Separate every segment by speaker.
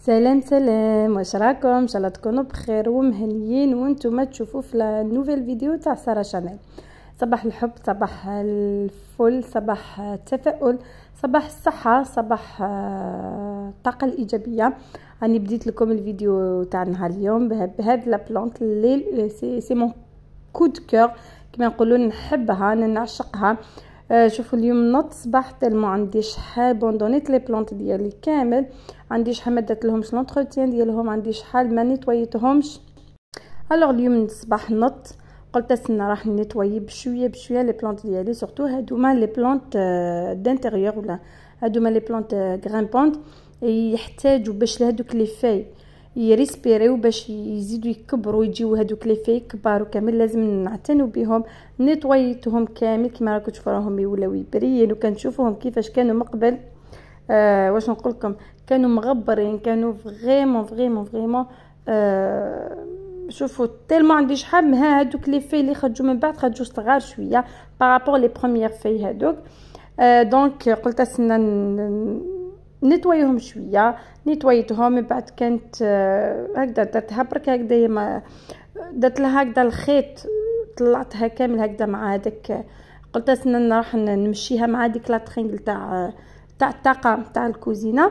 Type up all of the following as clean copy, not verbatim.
Speaker 1: سلام سلام، واش راكم؟ ان شاء الله تكونوا بخير ومهنيين وانتم تشوفوا في النوفيل فيديو تاع ساره شانيل. صباح الحب، صباح الفل، صباح التفاؤل، صباح الصحه، صباح الطاقه الايجابيه. راني بديت لكم الفيديو تاع نهار اليوم بهاد لا بلانت اللي سي مون كو دو كور كما نقولوا، نحبها نعشقها. شوفوا اليوم نط صباح تالمو عندي شحال بوندونيت لي بلانت ديالي كامل، عندي شحال ما درت لهمش لونتروتيان ديالهم، عندي شحال ما نيطويتهمش. الوغ اليوم الصباح نط قلت استنى راح نيطوي بشويه بشويه لي بلانت ديالي، سورتو هادوما لي بلانت دانتيريور ولا هادوما لي بلانت غرامبونت يحتاجوا باش لهادوك لي فاي يريسبيريو باش يزيدوا يكبروا يجيو هادوك لي فاي كبار وكامل، لازم نعتنوا بهم. نيطويتهم كامل كما راكم تشوفوا راهم يولاو يبريين، وكنشوفوهم كيفاش كانوا مقبل. واش نقول لكم، كانوا مغبرين، كانوا فريمون فريمون فريمون. شوفوا تالمو عندي شحال ها هادوك لي فاي اللي خرجوا من بعد خرجوا صغار شويه بارابور لي بروميير فاي هادوك. دونك قلت استنى نيطويهم شويه، نيطويتهم من بعد كانت هكذا درتها برك هكذا، ما درت لها هكذا الخيط طلعتها كامل هكذا مع هذاك. قلت استنى راح نمشيها مع ديك لا ترينغل تاع الطاقه تاع الكوزينه.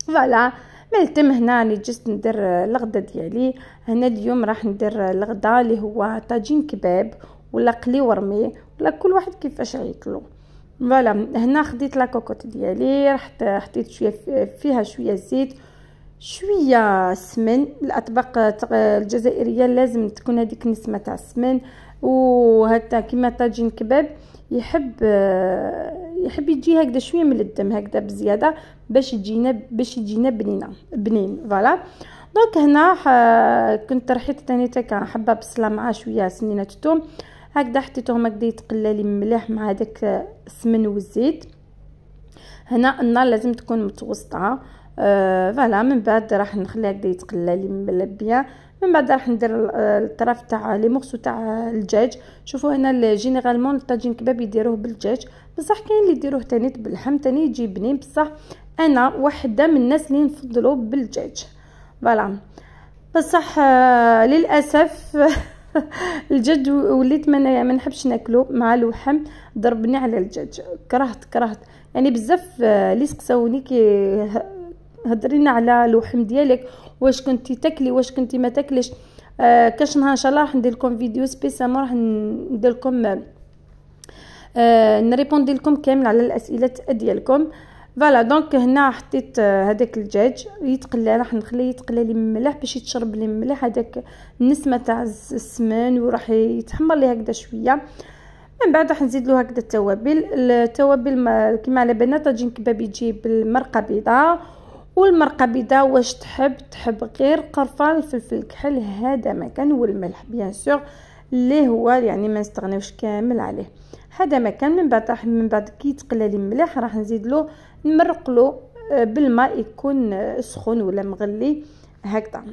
Speaker 1: فوالا ملتم هنا راني جست ندير الغدا ديالي. هنا اليوم راح ندير الغدا اللي هو طاجين كباب ولا قلي ورمي ولا كل واحد كيفاش ياكلو. فوالا هنا خديت لا كوكوط ديالي، رحت حطيت شويه فيها شويه زيت شويه سمن. الاطباق الجزائريه لازم تكون هذيك النسمه تاع السمن، وهكذا كيما طاجين كباب يحب يجي هكذا شويه من الدم هكذا بزياده باش يجينا بنين. فوالا دونك هنا كنت رحيت ثاني تاع حبه بصله مع شويه سنينه الثوم هكذا، حطيتهم هكذا يتقلى لي مليح مع هذاك السمن والزيت. هنا النار لازم تكون متوسطه. فوالا من بعد راح نخليه هكذا يتقلى لي ملبيه. من بعد راح ندير الطرف تاع لي مورسو تاع الدجاج. شوفوا هنا جينيرالمون الطاجين كباب يديروه بالدجاج، بصح كاين اللي يديروه تاني باللحم تاني يجي بنين، بصح انا واحده من الناس اللي نفضلوا بالدجاج. فوالا بصح للاسف الدجاج وليت ما نحبش ناكلو مع اللحم، ضربني على الدجاج، كرهت يعني بزاف. اللي سقساوني كي هضرينا على اللحم ديالك، واش كنتي تاكلي واش كنتي ما تاكليش. كاش نهار ان شاء الله راح ندير لكم فيديو سبيسيال، راح ندير لكم نريبوندي لكم كامل على الاسئله ديالكم. فوالا دونك هنا حطيت هذاك الدجاج يتقلى، راح نخليه يتقلى لي مليح باش يتشرب لي مليح هذاك النسمه تاع السمن، وراح يتحمر لي هكذا شويه. من بعد راح نزيد له هكذا التوابل كيما على بالنا طاجين كباب يجي بالمرقه بيضاء، والمرقه بيضاء واش تحب غير قرفه الفلفل الكحل هذا مكان، والملح بيان سور اللي هو يعني ما نستغنيوش كامل عليه هذا مكان. من بعد كي يتقلى لي مليح راح نزيد له نمرق له بالماء يكون سخون ولا مغلي هكذا.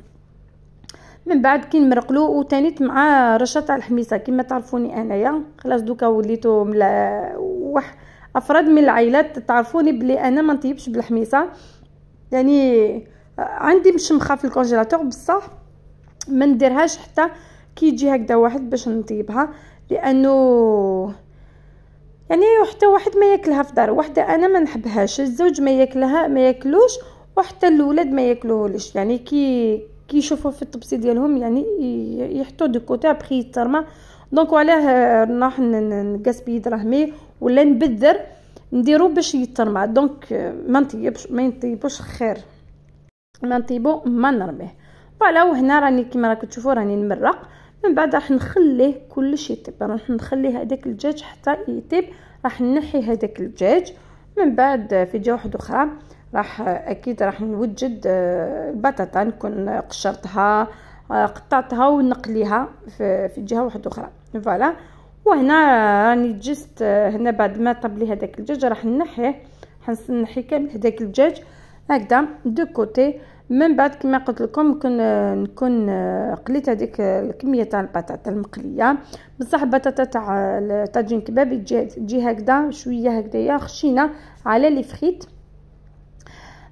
Speaker 1: من بعد كي نمرق له وتانيت مع رشه تاع الحميصه كما تعرفوني انايا، خلاص دوكا وليتو افراد من العائلات تعرفوني بلي انا ما نطيبش بالحميصه، يعني عندي مشمخه في الكونجيلاتور بصح ما نديرهاش حتى كي يجي هكذا واحد باش نطيبها، لانه يعني حتى واحد ما ياكلها في دار وحده انا ما نحبهاش، الزوج ما ياكلوش، وحتى الاولاد ما ياكلوهولش، يعني كي يشوفوا في الطبسي ديالهم يعني يحطوا دو كوتي ابخي يترمى. دونك علاه راح نقاسبي دراهمي ولا نبذر نديرو باش يترمى. دونك ما نطيبوش خير، ما نطيبو ما نرميه. فوالا وهنا راني كيما راكم تشوفوا راني نمرق. من بعد راح نخليه كلشي يطيب، راح نخليه هذاك الدجاج حتى يطيب، راح نحي هذاك الدجاج. من بعد في جهه واحده اخرى اكيد راح نوجد البطاطا، نكون قشرتها قطعتها ونقليها في جهه واحده اخرى. فوالا وهنا راني جست هنا بعد ما طاب لي هذاك الدجاج راح نحي كامل هذاك الدجاج هكذا دو كوتي. من بعد كما قلت لكم نكون قليت هذيك الكميه تاع البطاطا المقليه، بصح البطاطا تاع طاجين كباب تجي هكذا شويه هكذايا خشينه على لي فريت.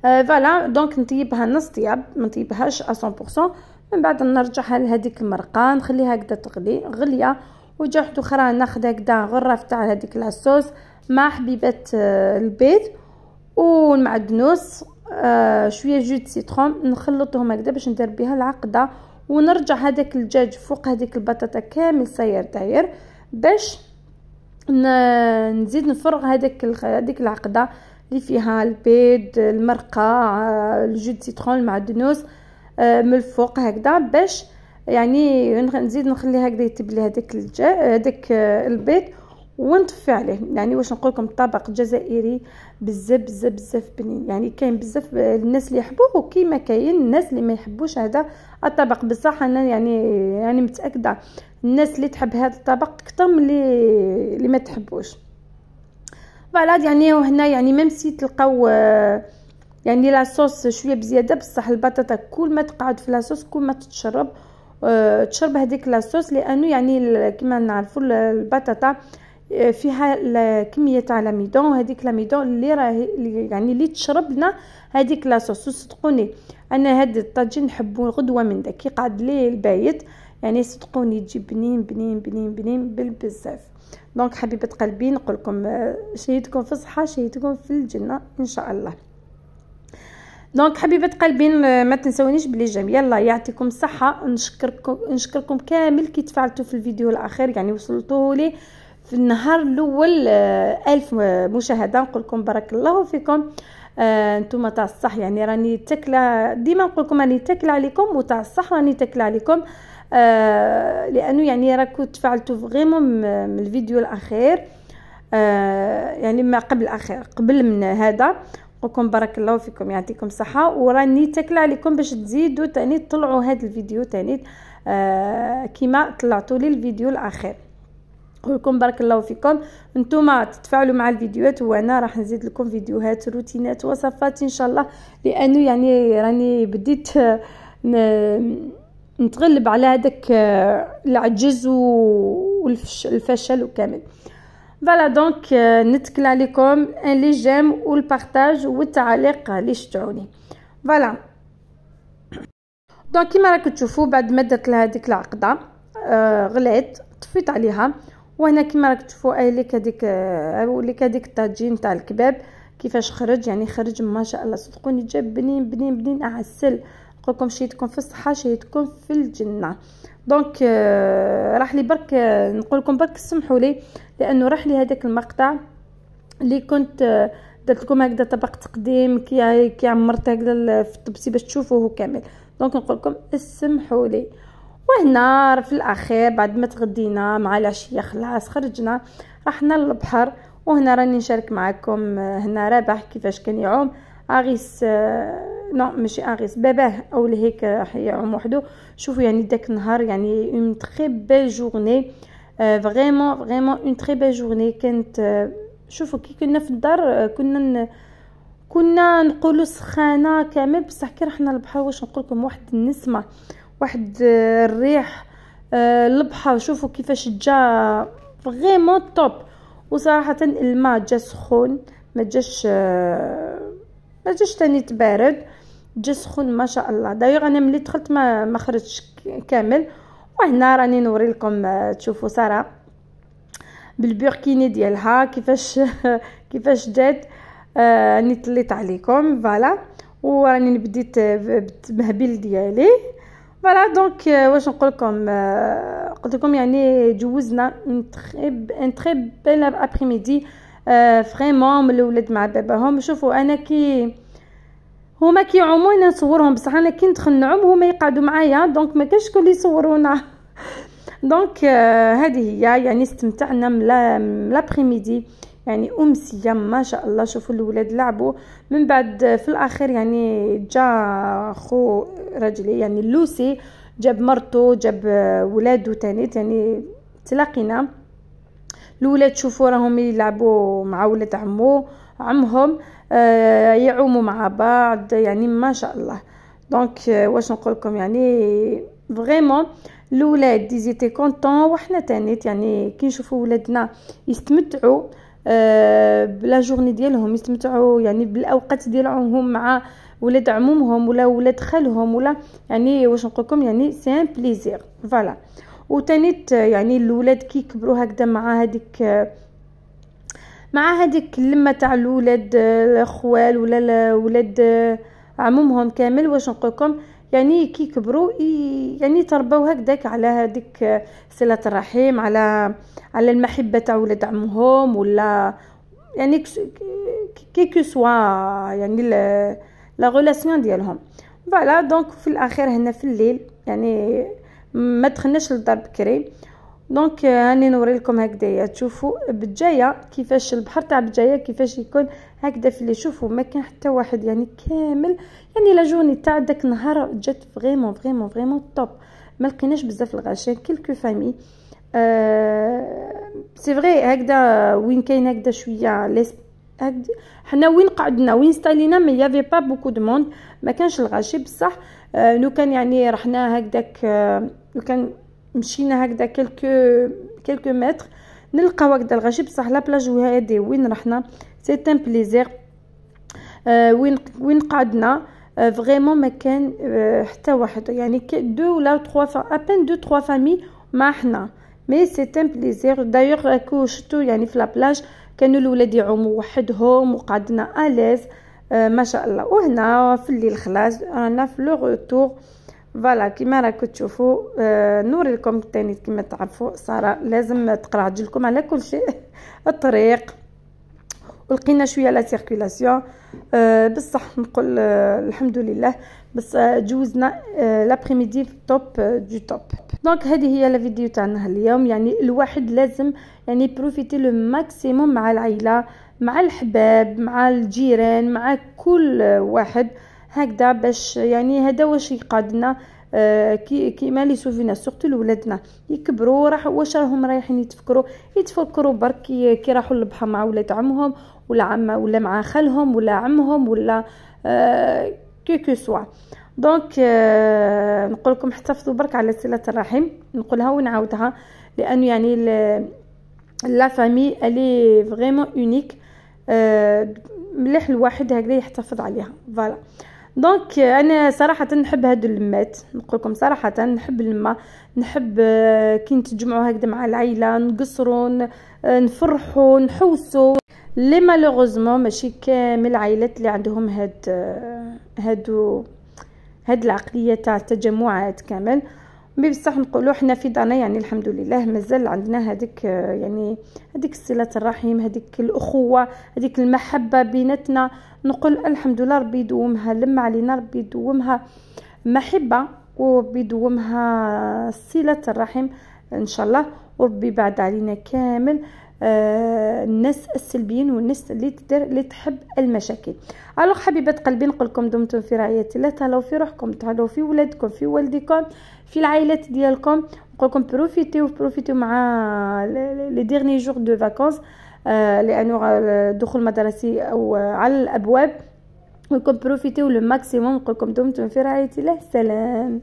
Speaker 1: فوالا دونك نطيبها نص طياب، ما نطيبهاش 100%. من بعد نرجعها لهذيك المرقه نخليها هكذا تغلي غليه. وجا واحده اخرى ناخذ هكذا غراف تاع هذيك لاصوص مع حبيبات البيض والمعدنوس، شويه جو سيترون، نخلطهم هكذا باش ندير بها العقده. ونرجع هذاك الدجاج فوق هذيك البطاطا كامل ساير داير باش نزيد نفرغ هذيك العقده اللي فيها البيض المرقه الجو سيترون المعدنوس من الفوق هكذا، باش يعني نزيد نخليها هكذا يتبلي هذاك البيض ونطفي عليه. يعني واش نقول لكم طبق جزائري بزاف بزاف بزاف بنين. يعني كاين بزاف الناس اللي يحبوه وكيما كاين الناس اللي ما يحبوش هذا الطبق. بصح انا يعني متاكده الناس اللي تحب هذا الطبق اكثر من اللي ما تحبوش. فوالا يعني وهنا يعني ميم سي تلقاو يعني لاصوص شويه بزياده، بصح البطاطا كل ما تقعد في لاصوص كل ما تشرب هذيك لاصوص، لانه يعني كما نعرفوا البطاطا فيها كميه تاع لاميدون، وهذيك لاميدون اللي راهي يعني اللي تشرب لنا هذيك لاصوص. وصدقوني انا هذا الطاجين نحبو غدوه من داك يقعد ليه البايت، يعني صدقوني يجي بنين بنين بنين بنين بالبزاف. دونك حبيبه قلبي نقول لكم شهيتكم في الصحه شهيتكم في الجنه ان شاء الله. دونك حبيبه قلبي ما تنسونيش بلي جيم. يلا يعطيكم الصحه. نشكركم كامل كي تفاعلتوا في الفيديو الاخير، يعني وصلتوا لي في النهار الاول 1000 مشاهده. نقول لكم بارك الله فيكم. نتوما تاع الصح، يعني راني تاكله ديما نقول لكم راني تاكله عليكم، وتاع الصح راني تاكله عليكم لانه يعني راكم تفاعلتوا فريمون من الفيديو الاخير، يعني ما قبل الاخير قبل من هذا. نقولكم بارك الله فيكم يعطيكم الصحه، وراني تاكله عليكم باش تزيدوا تاني تطلعوا هذا الفيديو تاني كيما طلعتوا لي الفيديو الاخير. نقولكم بارك الله فيكم. نتوما تتفاعلوا مع الفيديوهات وانا راح نزيد لكم فيديوهات روتينات وصفات ان شاء الله، لانه يعني راني بديت نتغلب على هذاك العجز والفشل وكامل. فوالا دونك نتكل عليكم ان لي جيم والبارطاج والتعليق اللي شجعوني. فوالا دونك كيما راكم تشوفوا بعد ما درت لها هذيك العقده غليت طفيت عليها. وهنا كيما راكم تشوفوا لك هذيك الطاجين تاع الكباب كيفاش خرج، يعني خرج ما شاء الله صدقوني جاب بنين بنين بنين اعسل. نقولكم شيتكم في الصحه شيتكم في الجنه. دونك راح لي برك نقول لكم برك سمحوا لي، لانه راح لي هذاك المقطع اللي كنت درت لكم هكذا طبق تقديم كي عمرت هكذا في الطبسي باش تشوفوه كامل. دونك نقول لكم اسمحوا لي. وهنا في الاخير بعد ما تغدينا مع العشيه خلاص خرجنا رحنا للبحر. وهنا راني نشارك معكم هنا رابح كيفاش كان يعوم اغيس نو ماشي اغيس باباه او لهيك راح يعوم وحده. شوفوا يعني داك النهار يعني اون تري بيل جورني فريمون فريمون اون تري بيل جورني كانت. شوفوا كي كنا في الدار كنا نقولوا سخانه كامل، بصح كي رحنا للبحر واش نقول لكم واحد النسمه واحد الريح البحر. شوفوا كيفاش جا فريمون توب. وصراحه الماء جا سخون ما جاش تاني تبارد، جا سخون ما شاء الله. دايوغ انا ملي دخلت ما خرجتش كامل. وهنا راني نوري لكم تشوفوا ساره بالبوركيني ديالها كيفاش جات. راني طليت عليكم فوالا، وراني بديت بالمهبل ديالي فوالا. دونك واش نقول لكم قلت لكم يعني جوزنا ان تري بيل ابريميدي فريمون من الاولاد مع باباهم. شوفوا انا كي هما كيعوموا انا نصورهم، بصح انا كي ندخل نعوم هما يقعدوا معايا، دونك ما كاش شكون اللي يصورونا. دونك هذه هي يعني استمتعنا من لابريميدي يعني امسيه ما شاء الله. شوفوا الاولاد لعبوا من بعد في الاخير يعني جا خو راجلي يعني لوسي جاب مرتو جاب ولادو تاني يعني تلاقينا الاولاد. شوفوا راهم يلعبوا مع ولاد عمهم يعوموا مع بعض يعني ما شاء الله. دونك واش نقول لكم يعني فريمون الاولاد ديزيتي كونطون، وحنا تانيت يعني كي نشوفوا ولادنا يستمتعوا بلا جورني ديالهم، يستمتعوا يعني بالاوقات ديالهم مع ولاد عمومهم ولا ولاد خالهم، ولا يعني واش نقول لكم يعني سي ان بليزير. فوالا. وتانيت يعني الاولاد كي يكبروا هكذا مع هذيك اللمه تاع الاولاد الاخوال ولا ولاد عمومهم كامل، واش نقول لكم يعني كي يكبروا يعني تربوا هكذاك على هذيك صله الرحم، على المحبه تاع ولاد عمهم، ولا يعني كي سوا يعني لا ريلاسيون ديالهم. فوالا. دونك في الاخير هنا في الليل يعني ما دخلناش للدار بكري. دونك راني نوري لكم هكذايا تشوفوا بجايه كيفاش البحر تاع بجايه كيفاش يكون هكذا في اللي شوفوا ما كان حتى واحد يعني كامل. يعني لا جورني تاع داك النهار جات فريمون توب. ما لقيناش بزاف الغاشين كلكو فامي. سي فري هكذا وين كاين هكذا شويه حنا وين قعدنا وين ستالينا ما يافي با بوكو دو موند، ما كانش الغاشي بصح. لو كان يعني رحنا هكذاك لو كان مشينا هكذا كلكو متر نلقاو هكذا الغاشي بصح. لا بلاج هادي وين رحنا سي ان بليزير. وين قعدنا فريمون ما كان حتى واحد، يعني دو ولا تخوا ابان دو تخوا فامي ما حنا. مي سي ان بليزير. دايوغ كو شتو يعني في لا بلاج كانوا الولاد يعوموا وحدهم وقعدنا اليز ما شاء الله. وهنا في الليل خلاص رانا في لو روتور. فوالا كيما راكم تشوفوا. نوري لكم ثاني كيما تعرفوا ساره لازم تقرا لكم على كل شيء الطريق. ولقينا شويه لا سيركولاسيون بصح نقول الحمد لله. بس جوزنا لابريميدي في توب دو توب. دونك هذه هي لا فيديو تاعنا اليوم. يعني الواحد لازم يعني بروفيتي لو ماكسيموم مع العائله، مع الحباب، مع الجيران، مع كل واحد هكذا، باش يعني هذا واش يقعدنا كيما لي سوفينا سورتو لولادنا يكبروا راح واش راهم رايحين يتفكروا برك كي راحوا للبحر مع ولاد عمهم ولا مع خالهم ولا عمهم ولا كيكو سوا. دونك نقول لكم احتفظوا برك على صله الرحم. نقولها ونعاودها لانه يعني لا فامي الي فريمون اونيك. مليح الواحد هكذا يحتفظ عليها. فوالا. دونك انا صراحه نحب هادو اللمات. نقول لكم صراحه نحب اللمه، نحب كي نتجمعوا هكذا مع العائله نقصروا نفرحوا نحوسوا. لي مالوغوزمون ماشي كامل العائلات اللي عندهم هاد العقليه تاع التجمعات كامل. مي بصح نقولوا حنا في دارنا يعني الحمد لله مازال عندنا هذيك يعني هذيك صله الرحم، هذيك الاخوه، هذيك المحبه بيناتنا. نقول الحمد لله ربي يدومها لما علينا، ربي يدومها محبه وربي يدومها صله الرحم ان شاء الله، وربي يبعد علينا كامل الناس السلبيين والناس اللي تحب المشاكل. الوغ حبيبات قلبي نقول لكم دمتم في رعايه الله، تهلاو في روحكم، تهلاو في ولادكم، في والديكم، في العائلات ديالكم. نقول لكم بروفيتيو مع لي ديرني جور دو فاكونس لانه دخول مدرسي او على الابواب. نقول لكم بروفيتيو لو ماكسيموم. نقول لكم دمتم في رعايه الله. سلام.